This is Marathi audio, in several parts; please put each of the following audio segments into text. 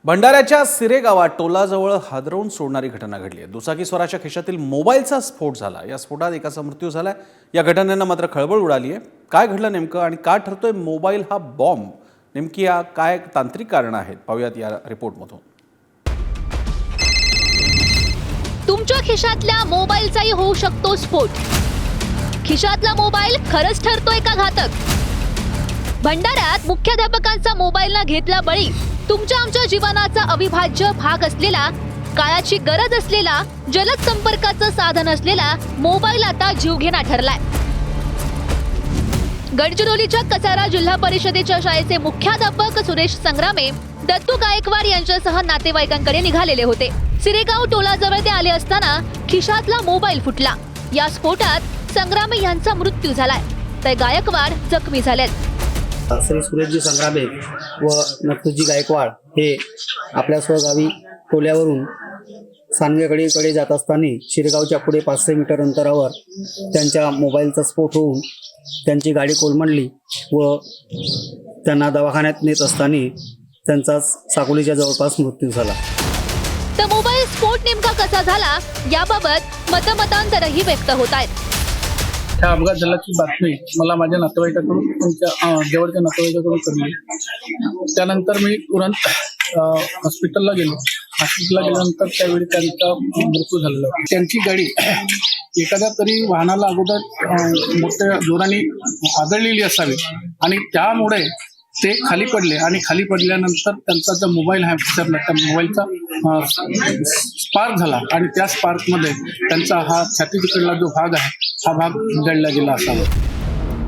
भंडाऱ्याच्या सिरे गावात टोलाजवळ हादरवून सोडणारी घटना घडली आहे। दुचाकी स्वराच्या खिशातील मोबाईलचा स्फोट झाला। या स्फोटात एकाचा मृत्यू झालाय। या घटनेनं मात्र खळबळ उडाली आहे। काय घडलं नेमकं आणि का ठरतोय मोबाईल हा बॉम्ब? नेमकी या काय तांत्रिक कारणं आहेत पाहूयात या रिपोर्टमधून। तुमच्या खिशातल्या मोबाईलचाही होऊ शकतो स्फोट। खिशातला मोबाईल खरंच ठरतोय का घातक? भंडाऱ्यात मुख्याध्यापकांचा मोबाईलला घेतला बळी। तुमच्या आमच्या जीवनाचा अविभाज्य भाग असलेला, काळाची गरज असलेला, जलद संपर्काचं साधन असलेला मोबाईल आता जीवघेणा ठरलाय। गडचिरोलीच्या कसारा जिल्हा परिषदेच्या शाळेचे मुख्याध्यापक सुरेश संग्रामे दत्तू गायकवाड यांच्यासह नातेवाईकांकडे निघालेले होते। सिरेगाव टोलाजवळ ते आले असताना खिशातला मोबाईल फुटला। या स्फोटात संग्रामे यांचा मृत्यू झालाय, तर गायकवाड जखमी झालेत। श्री सुरेशजी संग्रामे व नथुजी गायकवाड हे आपल्या स्वगावी टोल्यावरून सांगवेकडे जात असताना शिरगावच्या पुढे 500 मीटर अंतरावर त्यांच्या मोबाईलचा स्फोट होऊन त्यांची गाडी कोलमडली व त्यांना दवाखान्यात नेत असताना त्यांचा साकोलीच्या जवळपास मृत्यू झाला। तर मोबाईल स्फोट नेमका कसा झाला याबाबत मतमतांतरही व्यक्त होत आहेत। ह्या अपघात झाल्याची बातमी मला माझ्या नातेवाईकाकडून, तुमच्या जवळच्या नातेवाईकाकडून कळली। त्यानंतर मी तुरंत हॉस्पिटलला गेलो। हॉस्पिटलला गेल्यानंतर त्यावेळी त्यांचा मृत्यू झालेला होता। त्यांची गाडी एखाद्या तरी वाहनाला अगोदर मोठ्या जोराने आदळलेली असावी आणि त्यामुळे ते खाली पडले आणि खाली पडल्यानंतर त्यांचा जो मोबाईल आहे त्या मोबाईलचा स्पार्क झाला आणि त्या स्पार्कमध्ये त्यांचा हा छातीकडला जो भाग आहे हा भाग जळला गेला असावा।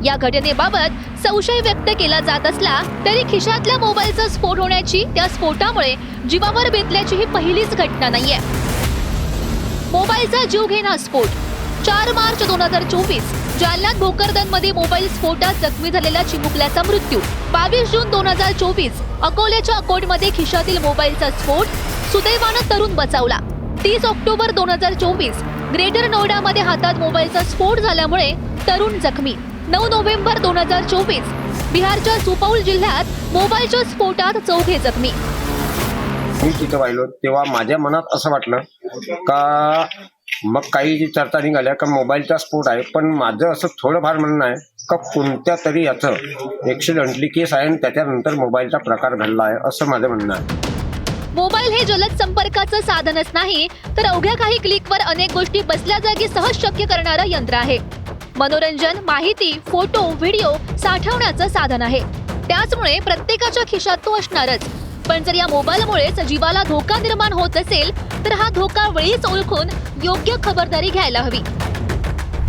या घटनेबाबत संशय व्यक्त केला जात असला तरी खिशातल्या मोबाईलचा स्फोट होण्याची, त्या स्फोटामुळे जीवावर बेतल्याची ही पहिलीच घटना नाहीये। मोबाईलचा जीवघेणा स्फोट 4 मार्च 2024 जालन्यात भोकरदनमध्ये मोबाईल स्फोटात जखमी झालेला चिमुकल्याचा मृत्यू। 22 जून 2024 अकोल्याच्या अकोटमध्ये खिशातील मोबाईलचा स्फोट, सुदैवानं तरुण बचावला। 30 ऑक्टोबर 2024 ग्रेटर नोएडामध्ये हातात मोबाईलचा स्फोट झाल्यामुळे तरुण जखमी। 9 नोव्हेंबर 2024 बिहारच्या सुपौल जिल्ह्यात मोबाईलच्या स्फोटात 4 जखमी। मी तिथे पाहिलो तेव्हा माझ्या मनात असं वाटलं का मग काही चर्चा निघाल्या का मोबाईलचा स्फोट आहे, पण माझं असं थोडंफार म्हणणं आहे का कोणत्या तरी याचं ॲक्सिडेंटली केस आहे आणि त्याच्यानंतर मोबाईलचा प्रकार घडला आहे असं माझं म्हणणं आहे। मोबाईल हे जलद संपर्काचं साधनच नाही, तर अवघ्या काही क्लिकवर अनेक गोष्टी बसल्या जागी सहज शक्य करणारं यंत्र आहे। मनोरंजन, माहिती, फोटो, व्हिडिओ साठवण्याचं साधन आहे। त्याचमुळे प्रत्येकाच्या खिशात तो असणारच। पण जर या मोबाईलमुळेच जीवाला धोका निर्माण होत असेल तर हा धोका वेळीच ओळखून योग्य खबरदारी घ्यायला हवी।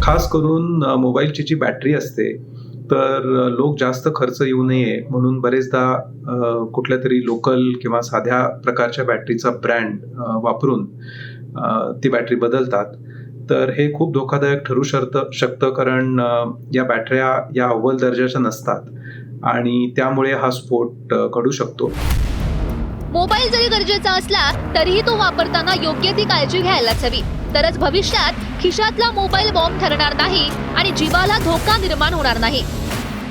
खास करून मोबाईलची जी बॅटरी असते तर लोक जास्त खर्च येऊ नये म्हणून बरेचदा कुठल्या तरी लोकल किंवा साध्या प्रकारच्या बॅटरीचा ब्रँड वापरून ती बॅटरी बदलतात। तर हे खूप धोकादायक ठरू शकतं कारण या बॅटऱ्या या अव्वल दर्जाच्या नसतात आणि त्यामुळे हा स्फोट घडू शकतो। मोबाईल जरी गरजेचा असला तरीही तो वापरताना योग्य ती काळजी घ्यायलाच हवी, तरच भविष्यात खिशातला मोबाईल बॉम्ब ठरणार नाही आणि जीवाला धोका निर्माण होणार नाही।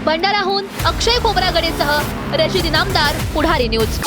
भंडाराहून अक्षय खोब्रागडेसह रशीद इनामदार, पुढारी न्यूज।